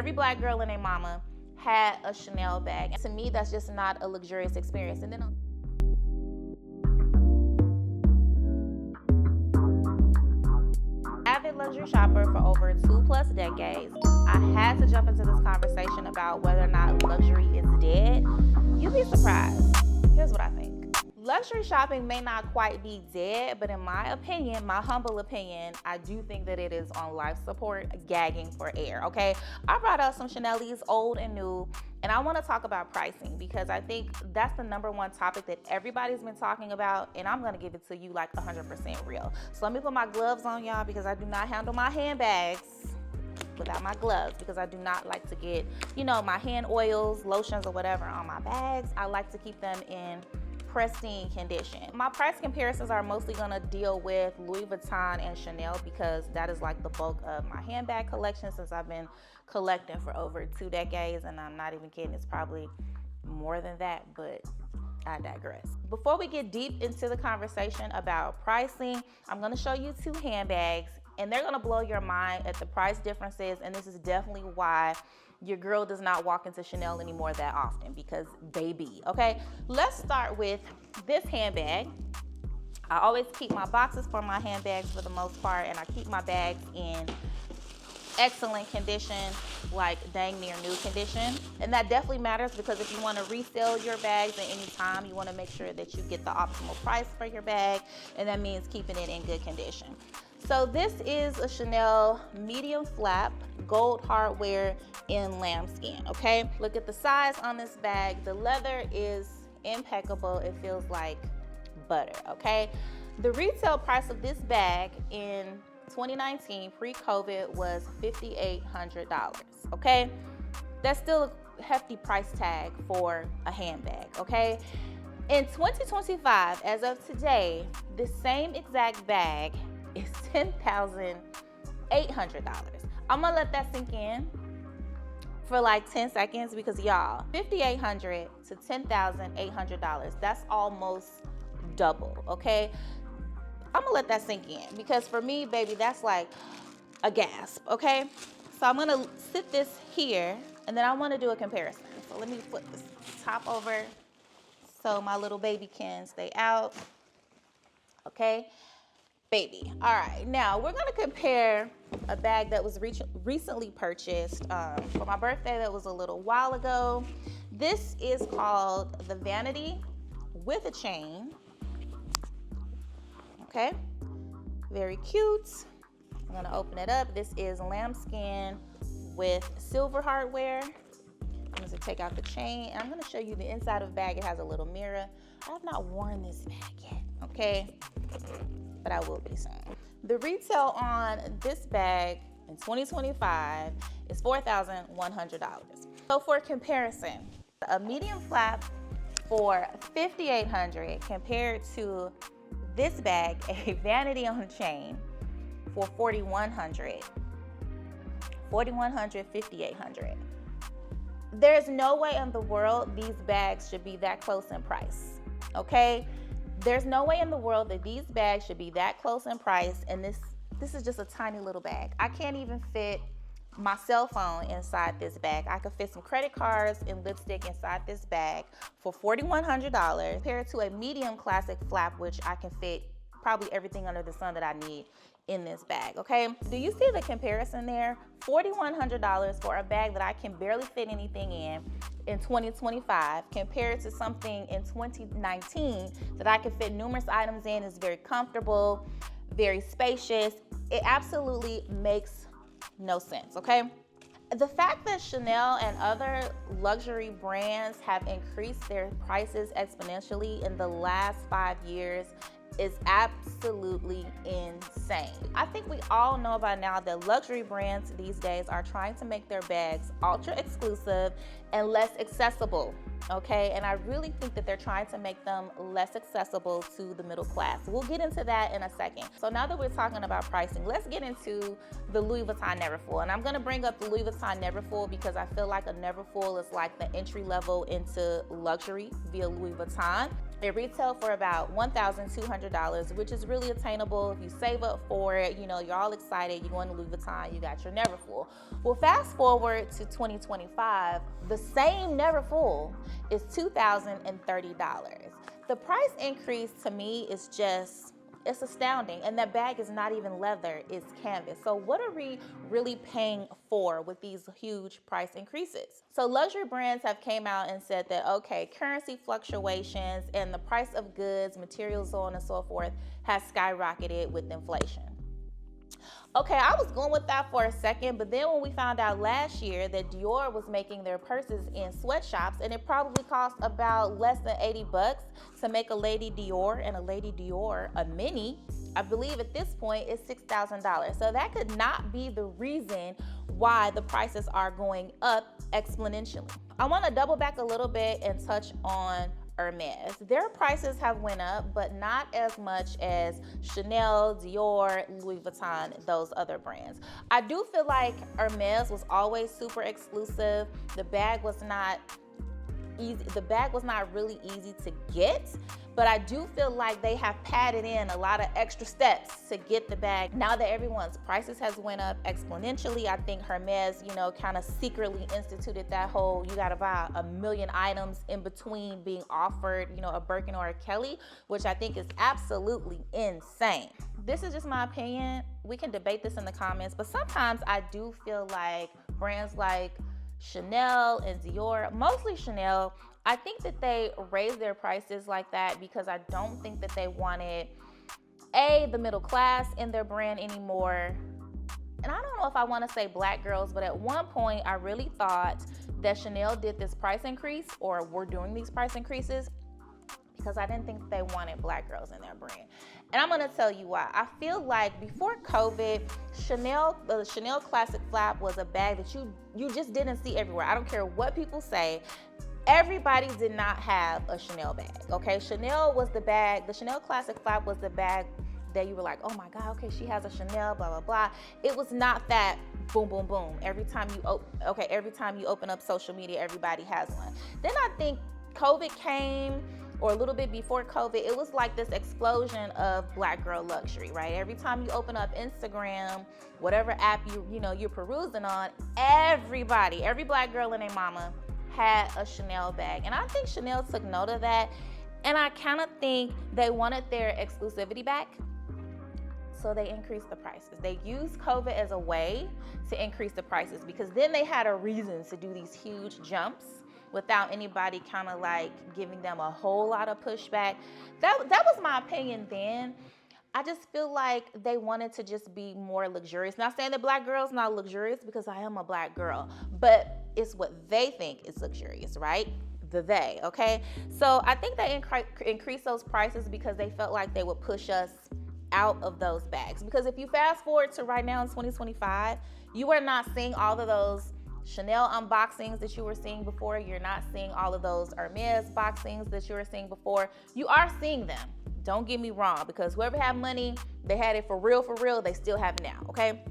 Every black girl and their mama had a Chanel bag. And to me, that's just not a luxurious experience. And then avid luxury shopper for over 2+ decades, I had to jump into this conversation about whether or not luxury is dead. You'd be surprised. Here's what I think. Luxury shopping may not quite be dead, but in my opinion, my humble opinion, I do think that it is on life support, gagging for air, okay? I brought out some Chanel's old and new, and I wanna talk about pricing because I think that's the #1 topic that everybody's been talking about, and I'm gonna give it to you like 100% real. So let me put my gloves on, y'all, because I do not handle my handbags without my gloves, because I do not like to get, my hand oils, lotions, or whatever on my bags. I like to keep them in pristine condition. My price comparisons are mostly gonna deal with Louis Vuitton and Chanel because that is like the bulk of my handbag collection since I've been collecting for over 2 decades, and I'm not even kidding, it's probably more than that, but I digress. Before we get deep into the conversation about pricing, I'm gonna show you 2 handbags, and they're gonna blow your mind at the price differences, and this is definitely why your girl does not walk into Chanel anymore that often, because baby, okay? Let's start with this handbag. I always keep my boxes for my handbags for the most part, and I keep my bags in excellent condition, like dang near new condition. And that definitely matters because if you want to resell your bags at any time, you want to make sure that you get the optimal price for your bag, and that means keeping it in good condition. So this is a Chanel medium flap gold hardware in lambskin, okay? Look at the size on this bag. The leather is impeccable. It feels like butter, okay? The retail price of this bag in 2019, pre-COVID, was $5,800, okay? That's still a hefty price tag for a handbag, okay? In 2025, as of today, the same exact bag is $10,800. I'm gonna let that sink in for like 10 seconds because y'all, $5,800 to $10,800, that's almost double, okay? I'm gonna let that sink in because for me, baby, that's like a gasp, okay? So I'm gonna sit this here and then I wanna do a comparison. So let me put this top over so my little baby can stay out, okay? Baby. All right, now we're gonna compare a bag that was recently purchased for my birthday that was a little while ago. This is called the Vanity with a chain. Okay, very cute. I'm gonna open it up. This is lambskin with silver hardware. I'm gonna take out the chain and I'm gonna show you the inside of the bag. It has a little mirror. I have not worn this bag yet, okay? But I will be soon. The retail on this bag in 2025 is $4,100. So for comparison, a medium flap for $5,800 compared to this bag, a vanity on a chain, for $4,100. $4,100, $5,800. There's no way in the world these bags should be that close in price, okay? There's no way in the world that these bags should be that close in price, and this is just a tiny little bag. I can't even fit my cell phone inside this bag. I could fit some credit cards and lipstick inside this bag for $4,100 compared to a medium classic flap, which I can fit probably everything under the sun that I need in this bag, okay? Do you see the comparison there? $4,100 for a bag that I can barely fit anything in 2025 compared to something in 2019 that I can fit numerous items in, is very comfortable, very spacious. It absolutely makes no sense, okay? The fact that Chanel and other luxury brands have increased their prices exponentially in the last 5 years is absolutely insane. I think we all know by now that luxury brands these days are trying to make their bags ultra exclusive and less accessible okay? And I really think that they're trying to make them less accessible to the middle class. We'll get into that in a second. So now that we're talking about pricing, let's get into the Louis Vuitton Neverfull. And I'm gonna bring up the Louis Vuitton Neverfull because I feel like a Neverfull is like the entry level into luxury via Louis Vuitton. It retailed for about $1,200, which is really attainable. If you save up for it, you know, you're all excited, you're going to Louis Vuitton, you got your Neverfull. Well, fast forward to 2025, the same Neverfull is $2,030. The price increase to me is just, it's astounding. And that bag is not even leather, it's canvas. So what are we really paying for with these huge price increases? So luxury brands have came out and said that, okay, currency fluctuations and the price of goods, materials, so on and so forth, has skyrocketed with inflation. Okay, I was going with that for a second, but then when we found out last year that Dior was making their purses in sweatshops, and it probably cost about less than $80 to make a Lady Dior, and a Lady Dior, a mini, I believe at this point is $6,000. So that could not be the reason why the prices are going up exponentially. I want to double back a little bit and touch on Hermes. Their prices have went up, but not as much as Chanel, Dior, Louis Vuitton, those other brands. I do feel like Hermes was always super exclusive. The bag was not easy. The bag was not really easy to get, but I do feel like they have padded in a lot of extra steps to get the bag. Now that everyone's prices has went up exponentially, I think Hermes, you know, kind of secretly instituted that whole, you gotta buy a million items in between being offered, you know, a Birkin or a Kelly, which I think is absolutely insane. This is just my opinion. We can debate this in the comments, but sometimes I do feel like brands like Chanel and Dior, mostly Chanel, I think that they raised their prices like that because I don't think that they wanted the middle class in their brand anymore. And I don't know if I want to say black girls, but at one point I really thought that Chanel did this price increase, or were doing these price increases, because I didn't think they wanted black girls in their brand. And I'm gonna tell you why. I feel like before COVID, the Chanel Classic Flap was a bag that you just didn't see everywhere. I don't care what people say. Everybody did not have a Chanel bag, okay? Chanel was the bag, the Chanel Classic Flap was the bag that you were like, oh my God, okay, she has a Chanel, blah, blah, blah. It was not that boom, boom, boom. Every time you open up social media, everybody has one. Then I think COVID came, or a little bit before COVID, it was like this explosion of black girl luxury, right? Every time you open up Instagram, whatever app you're perusing on, every black girl and their mama had a Chanel bag. And I think Chanel took note of that. And I kind of think they wanted their exclusivity back. So they increased the prices. They used COVID as a way to increase the prices, because then they had a reason to do these huge jumps without anybody kind of like giving them a whole lot of pushback. That was my opinion then. I just feel like they wanted to just be more luxurious. Not saying that black girls not luxurious, because I am a black girl, but it's what they think is luxurious, right? They, okay? So I think they increased those prices because they felt like they would push us out of those bags. Because if you fast forward to right now in 2025, you are not seeing all of those Chanel unboxings that you were seeing before. You're not seeing all of those Hermes boxings that you were seeing before. You are seeing them. Don't get me wrong, because whoever had money, they had it for real, they still have it now, okay?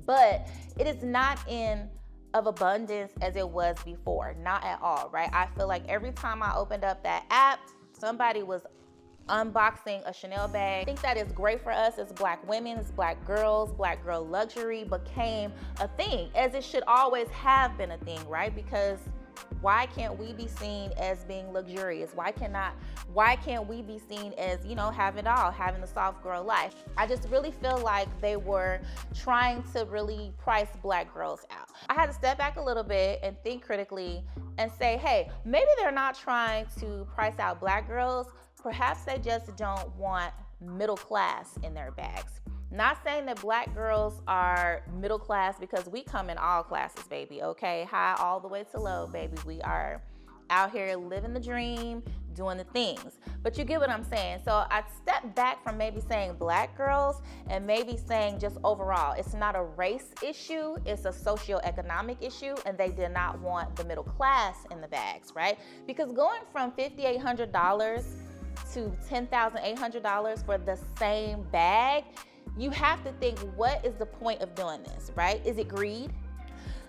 But it is not in of abundance as it was before, not at all, right? I feel like every time I opened up that app, somebody was unboxing a Chanel bag. I think that is great for us as black women, as black girls. Black girl luxury became a thing, as it should always have been a thing, right? Because why can't we be seen as being luxurious? Why can't we be seen as, having it all, having the soft girl life? I just really feel like they were trying to really price black girls out. I had to step back a little bit and think critically and say, hey, maybe they're not trying to price out black girls. Perhaps they just don't want middle class in their bags. Not saying that black girls are middle class, because we come in all classes, baby, okay? High all the way to low, baby. We are out here living the dream, doing the things. But you get what I'm saying. So I stepped back from maybe saying black girls and maybe saying just overall, it's not a race issue, it's a socioeconomic issue, and they did not want the middle class in the bags, right? Because going from $5,800 to $10,800 for the same bag, you have to think, what is the point of doing this, right? Is it greed?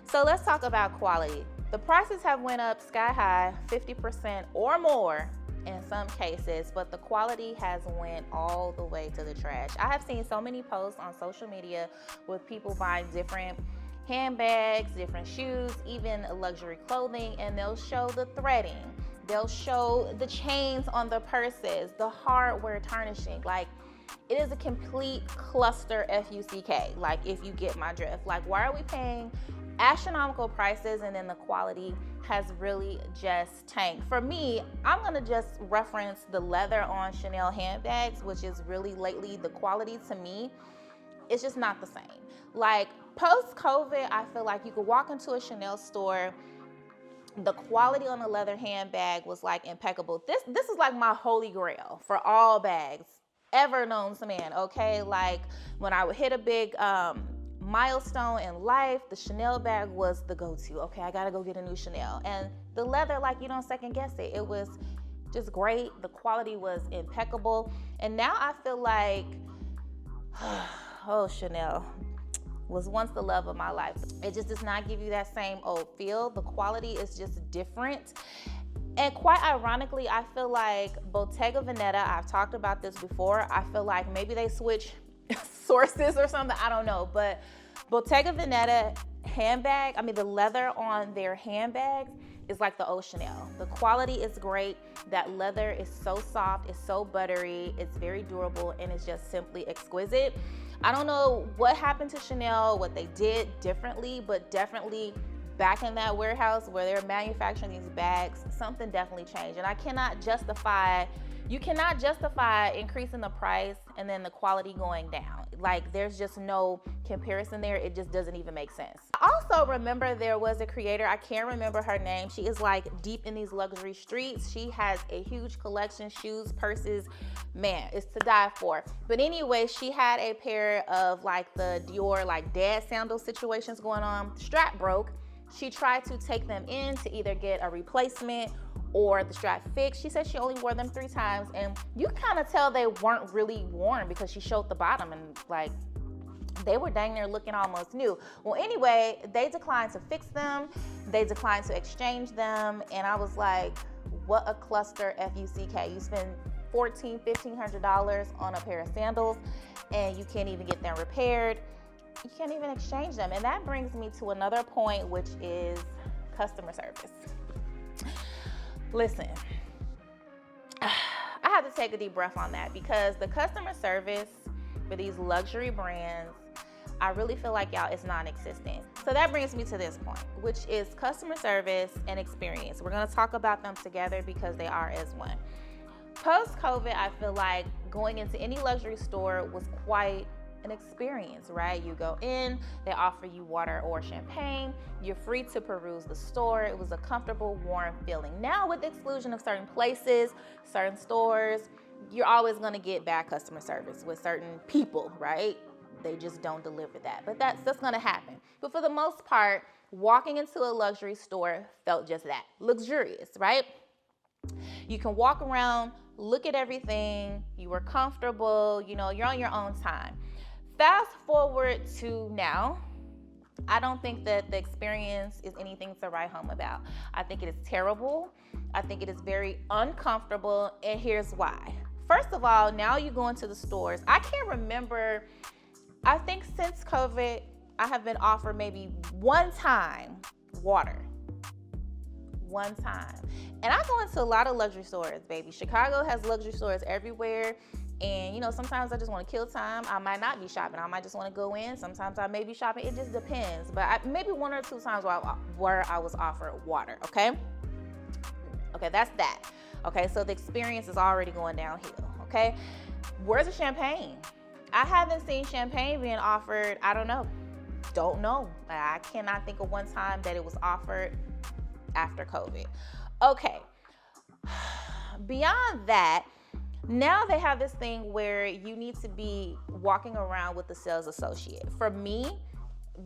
So let's talk about quality. The prices have went up sky high, 50% or more in some cases, but the quality has went all the way to the trash. I have seen so many posts on social media with people buying different handbags, different shoes, even luxury clothing, and they'll show the threading. They'll show the chains on the purses, the hardware tarnishing. Like, it is a complete cluster F-U-C-K, like, if you get my drift. Like, why are we paying astronomical prices and then the quality has really just tanked? For me, I'm gonna just reference the leather on Chanel handbags, which is really lately the quality to me, it's just not the same. Like, post-COVID, I feel like you could walk into a Chanel store, the quality on the leather handbag was like impeccable. This is like my holy grail for all bags ever known to man, okay? Like, when I would hit a big milestone in life, the Chanel bag was the go-to. Okay, I gotta go get a new Chanel. And the leather, like, you don't second guess it. It was just great. The quality was impeccable. And now I feel like, oh, Chanel was once the love of my life. It just does not give you that same old feel. The quality is just different. And quite ironically, I feel like Bottega Veneta, I've talked about this before, I feel like maybe they switch sources or something, I don't know, but Bottega Veneta handbag, I mean, the leather on their handbags is like the old Chanel. The quality is great. That leather is so soft, it's so buttery, it's very durable, and it's just simply exquisite. I don't know what happened to Chanel, what they did differently, but definitely back in that warehouse where they're manufacturing these bags, something definitely changed. And I cannot justify, you cannot justify increasing the price and then the quality going down. Like, there's just no comparison there. It just doesn't even make sense. I also remember there was a creator, I can't remember her name. She is like deep in these luxury streets. She has a huge collection, shoes, purses, man, it's to die for. But anyway, she had a pair of like the Dior like dad sandal situations going on. Strap broke. She tried to take them in to either get a replacement or the strap fixed. She said she only wore them 3 times, and you kind of tell they weren't really worn because she showed the bottom and like they were dang near looking almost new. Well, anyway, they declined to fix them. They declined to exchange them. And I was like, what a cluster F-U-C-K. You spend $1,400, $1,500 on a pair of sandals and you can't even get them repaired. You can't even exchange them. And that brings me to another point, which is customer service. Listen, I have to take a deep breath on that because the customer service for these luxury brands, I really feel like, y'all, it's non-existent. So that brings me to this point, which is customer service and experience. We're gonna talk about them together because they are as one. Post-COVID, I feel like going into any luxury store was quite an experience, right? You go in, they offer you water or champagne, you're free to peruse the store. It was a comfortable, warm feeling. Now, with the exclusion of certain places, certain stores, you're always gonna get bad customer service with certain people, right? They just don't deliver that, but that's gonna happen. But for the most part, walking into a luxury store felt just that, luxurious, right? You can walk around, look at everything, you were comfortable, you know, you're on your own time. Fast forward to now, I don't think that the experience is anything to write home about. I think it is terrible. I think it is very uncomfortable, and here's why. First of all, now you go into the stores. I can't remember, I think since COVID, I have been offered maybe one time water. One time. And I go into a lot of luxury stores, baby. Chicago has luxury stores everywhere. And, you know, sometimes I just want to kill time. I might not be shopping. I might just want to go in. Sometimes I may be shopping. It just depends. But maybe 1 or 2 times where I was offered water, okay? Okay, that's that. Okay, so the experience is already going downhill, okay? Where's the champagne? I haven't seen champagne being offered, I don't know. Don't know. I cannot think of one time that it was offered after COVID. Okay. beyond that, now they have this thing where you need to be walking around with the sales associate. For me,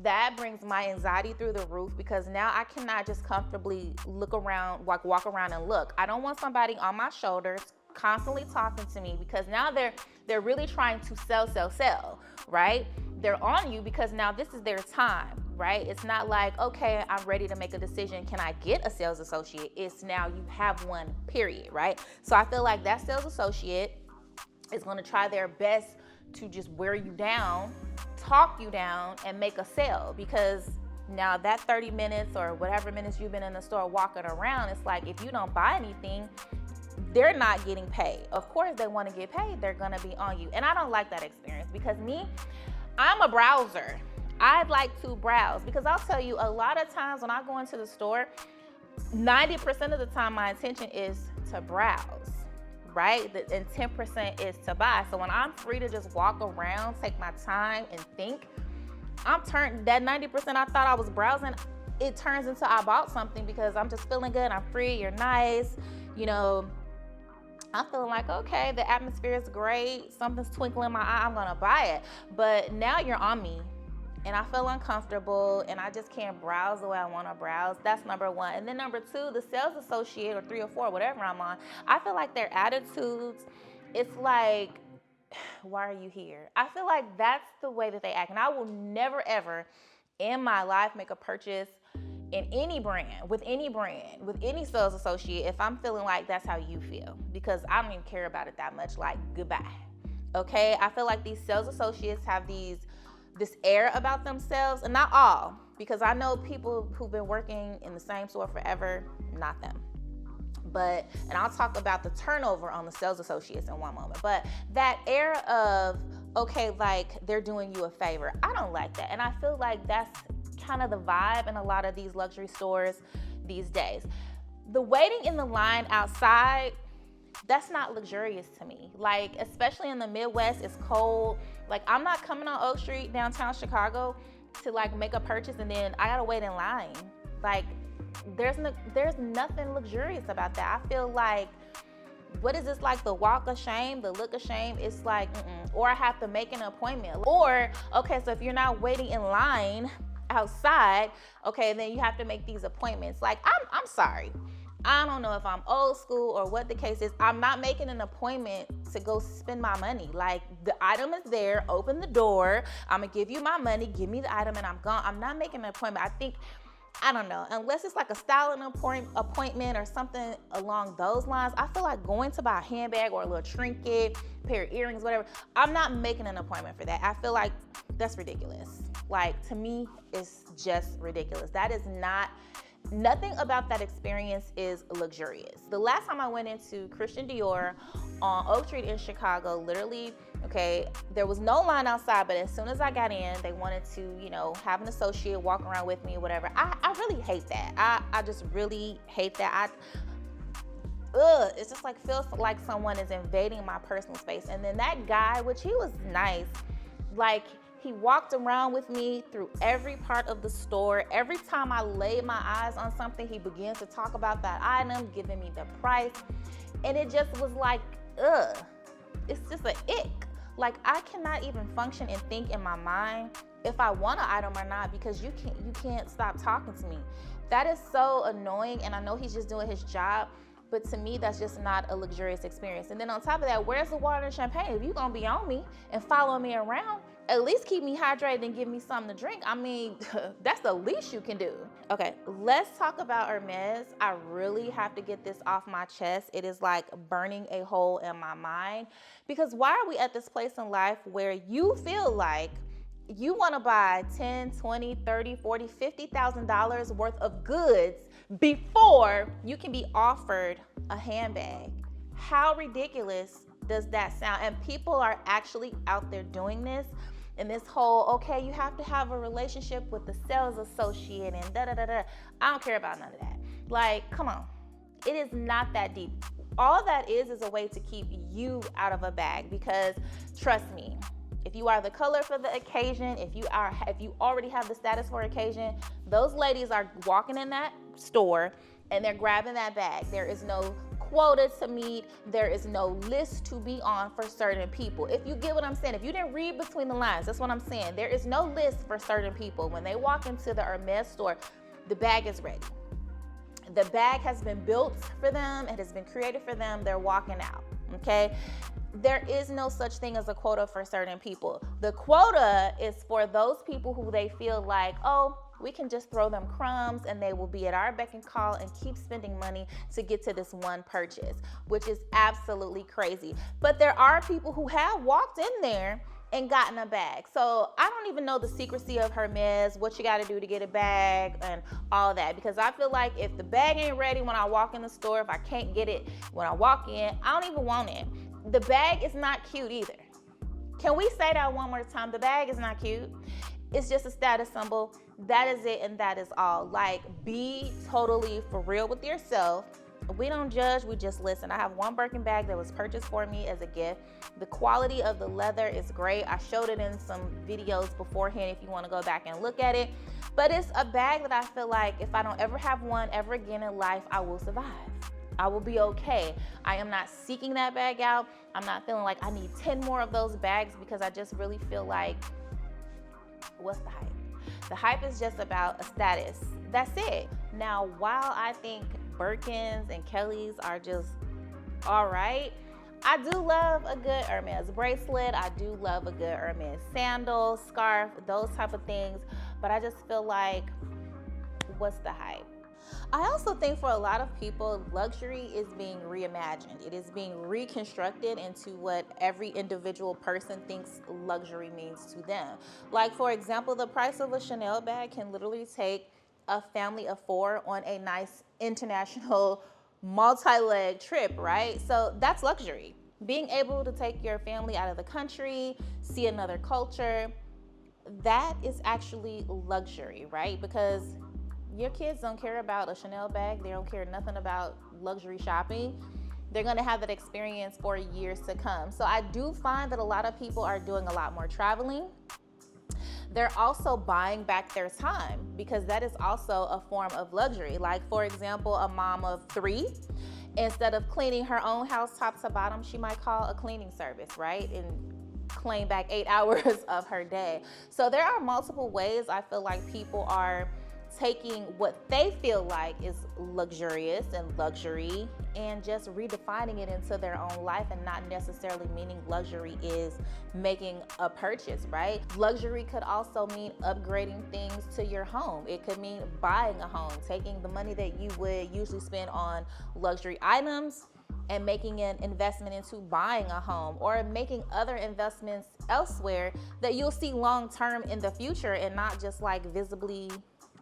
that brings my anxiety through the roof, because now I cannot just comfortably look around, like walk around and look. I don't want somebody on my shoulders constantly talking to me, because now they're really trying to sell, right? They're on you because now this is their time, right? It's not like, okay, I'm ready to make a decision. Can I get a sales associate? It's now you have one, period, right? So I feel like that sales associate is going to try their best to just wear you down, talk you down, and make a sale, because now that 30 minutes or whatever minutes you've been in the store walking around, it's like, if you don't buy anything, they're not getting paid. Of course they want to get paid. They're going to be on you. And I don't like that experience, because I'm a browser. I'd like to browse, because I'll tell you, a lot of times when I go into the store, 90% of the time my intention is to browse, right? And 10% is to buy. So when I'm free to just walk around, take my time and think, I'm turned, that 90% I thought I was browsing, it turns into I bought something, because I'm just feeling good. I'm free. You're nice. You know, I'm feeling like, okay, the atmosphere is great. Something's twinkling in my eye. I'm going to buy it. But now you're on me, and I feel uncomfortable, and I just can't browse the way I want to browse. That's number one. And then number two, the sales associate, or 3 or 4, whatever I'm on, I feel like their attitudes, it's like, why are you here? I feel like that's the way that they act. And I will never, ever in my life make a purchase in any brand, with any sales associate, if I'm feeling like that's how you feel, because I don't even care about it that much. Like, goodbye. Okay? I feel like these sales associates have this air about themselves, and not all, because I know people who've been working in the same store forever, not them. But, and I'll talk about the turnover on the sales associates in one moment, but that air of, okay, like they're doing you a favor, I don't like that. And I feel like that's kind of the vibe in a lot of these luxury stores these days. The waiting in the line outside, that's not luxurious to me. Like, especially in the Midwest, it's cold. Like, I'm not coming on Oak Street, downtown Chicago, to like make a purchase and then I gotta wait in line. Like, there's nothing luxurious about that. I feel like, what is this, like the walk of shame, the look of shame? It's like, or I have to make an appointment. Or, okay, so if you're not waiting in line outside, okay, then you have to make these appointments. Like, I'm sorry. I don't know if I'm old school or what the case is. I'm not making an appointment to go spend my money. Like, the item is there, open the door, I'm gonna give you my money, give me the item, and I'm gone. I'm not making an appointment. I don't know, unless it's like a styling appointment or something along those lines. I feel like going to buy a handbag or a little trinket, pair of earrings, whatever, I'm not making an appointment for that. I feel like that's ridiculous. Like, to me, it's just ridiculous. That is nothing about that experience is luxurious. The last time I went into Christian Dior on Oak Street in Chicago, literally, okay, there was no line outside, but as soon as I got in, they wanted to, have an associate walk around with me or whatever. I really hate that. I just really hate that. It's just like, feels like someone is invading my personal space. And then that guy, which he was nice, like, he walked around with me through every part of the store. Every time I laid my eyes on something, he began to talk about that item, giving me the price. And it just was like, it's just an ick. Like, I cannot even function and think in my mind if I want an item or not, because you can't stop talking to me. That is so annoying, and I know he's just doing his job, but to me, that's just not a luxurious experience. And then on top of that, where's the water and champagne? If you're gonna be on me and follow me around, at least keep me hydrated and give me something to drink. I mean, that's the least you can do. Okay, let's talk about Hermes. I really have to get this off my chest. It is like burning a hole in my mind, because why are we at this place in life where you feel like you want to buy $10, $20, $30, $40, $50,000 worth of goods before you can be offered a handbag? How ridiculous does that sound? And people are actually out there doing this. And this whole, okay, you have to have a relationship with the sales associate and da-da-da-da. I don't care about none of that. Like, come on. It is not that deep. All that is a way to keep you out of a bag, because trust me, if you are the color for the occasion, if you already have the status for occasion, those ladies are walking in that store and they're grabbing that bag. There is no quota to meet. There is no list to be on for certain people. If you get what I'm saying, if you didn't read between the lines, that's what I'm saying. There is no list for certain people. When they walk into the Hermes store, the bag is ready. The bag has been built for them. It has been created for them. They're walking out, okay? There is no such thing as a quota for certain people. The quota is for those people who they feel like, oh, we can just throw them crumbs and they will be at our beck and call and keep spending money to get to this one purchase, which is absolutely crazy. But there are people who have walked in there and gotten a bag. So I don't even know the secrecy of Hermes, what you gotta do to get a bag and all that, because I feel like if the bag ain't ready when I walk in the store, if I can't get it when I walk in, I don't even want it. The bag is not cute either. Can we say that one more time? The bag is not cute. It's just a status symbol. That is it, and that is all. Like, be totally for real with yourself. We don't judge, we just listen. I have one Birkin bag that was purchased for me as a gift. The quality of the leather is great. I showed it in some videos beforehand if you want to go back and look at it. But it's a bag that I feel like if I don't ever have one ever again in life, I will survive. I will be okay. I am not seeking that bag out. I'm not feeling like I need 10 more of those bags, because I just really feel like, what's the hype? The hype is just about a status. That's it. Now, while I think Birkins and Kellys are just all right, I do love a good Hermes bracelet. I do love a good Hermes sandal, scarf, those type of things. But I just feel like, what's the hype? I also think for a lot of people, luxury is being reimagined. It is being reconstructed into what every individual person thinks luxury means to them. Like, for example, the price of a Chanel bag can literally take a family of 4 on a nice international multi-leg trip, right? So that's luxury. Being able to take your family out of the country, see another culture, that is actually luxury, right? Because your kids don't care about a Chanel bag. They don't care nothing about luxury shopping. They're gonna have that experience for years to come. So I do find that a lot of people are doing a lot more traveling. They're also buying back their time, because that is also a form of luxury. Like, for example, a mom of 3, instead of cleaning her own house top to bottom, she might call a cleaning service, right? And claim back 8 hours of her day. So there are multiple ways I feel like people are taking what they feel like is luxurious and luxury and just redefining it into their own life, and not necessarily meaning luxury is making a purchase, right? Luxury could also mean upgrading things to your home. It could mean buying a home, taking the money that you would usually spend on luxury items and making an investment into buying a home, or making other investments elsewhere that you'll see long term in the future, and not just like visibly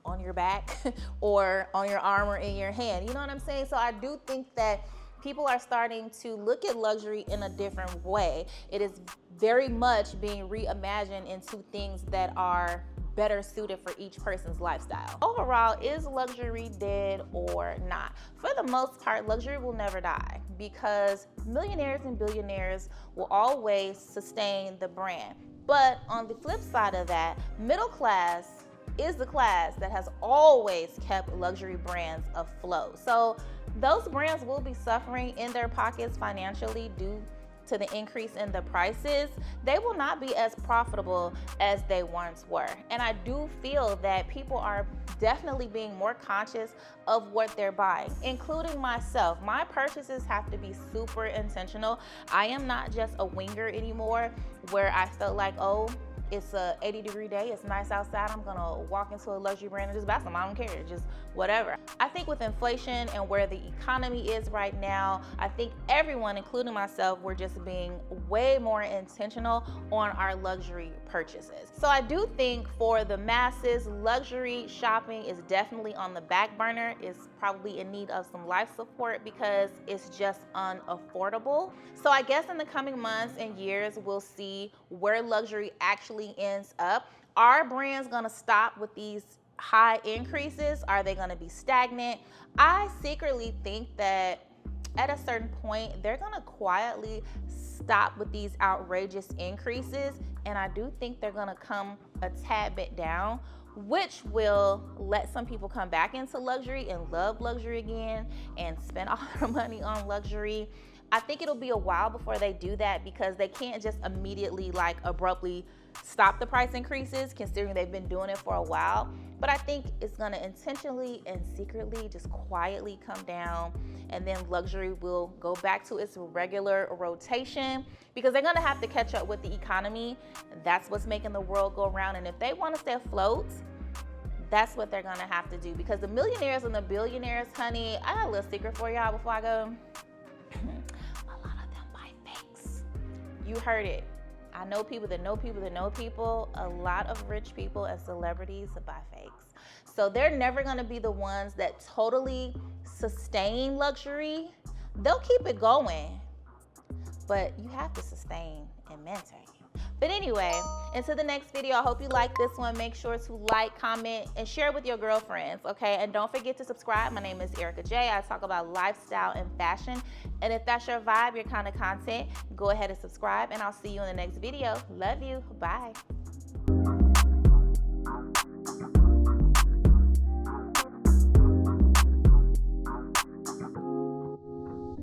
on your back or on your arm or in your hand. You know what I'm saying? So I do think that people are starting to look at luxury in a different way. It is very much being reimagined into things that are better suited for each person's lifestyle. Overall, is luxury dead or not? For the most part, luxury will never die, because millionaires and billionaires will always sustain the brand. But on the flip side of that, middle class is the class that has always kept luxury brands afloat. So those brands will be suffering in their pockets financially due to the increase in the prices. They will not be as profitable as they once were. And I do feel that people are definitely being more conscious of what they're buying, including myself. My purchases have to be super intentional. I am not just a winger anymore, where I felt like, oh, it's a 80-degree day, it's nice outside, I'm gonna walk into a luxury brand and just buy some. I don't care, just whatever. I think with inflation and where the economy is right now, I think everyone, including myself, we're just being way more intentional on our luxury purchases. So I do think for the masses, luxury shopping is definitely on the back burner. It's probably in need of some life support because it's just unaffordable. So I guess in the coming months and years, we'll see where luxury actually ends up. Are brands gonna stop with these high increases? Are they gonna be stagnant? I secretly think that at a certain point, they're gonna quietly stop with these outrageous increases, and I do think they're gonna come a tad bit down which will let some people come back into luxury and love luxury again and spend all their money on luxury. I think it'll be a while before they do that because they can't just immediately like abruptly stop the price increases considering they've been doing it for a while. But I think it's gonna intentionally and secretly just quietly come down, and then luxury will go back to its regular rotation because they're gonna have to catch up with the economy. That's what's making the world go round, and if they wanna stay afloat, that's what they're gonna have to do, because the millionaires and the billionaires, honey, I got a little secret for y'all before I go. A lot of them buy fakes. You heard it. I know people that know people that know people. A lot of rich people and celebrities buy fakes. So they're never gonna be the ones that totally sustain luxury. They'll keep it going, but you have to sustain and maintain. But anyway, until the next video, I hope you like this one. Make sure to like, comment, and share with your girlfriends, okay? And don't forget to subscribe. My name is Erica J. I talk about lifestyle and fashion. And if that's your vibe, your kind of content, go ahead and subscribe, and I'll see you in the next video. Love you. Bye.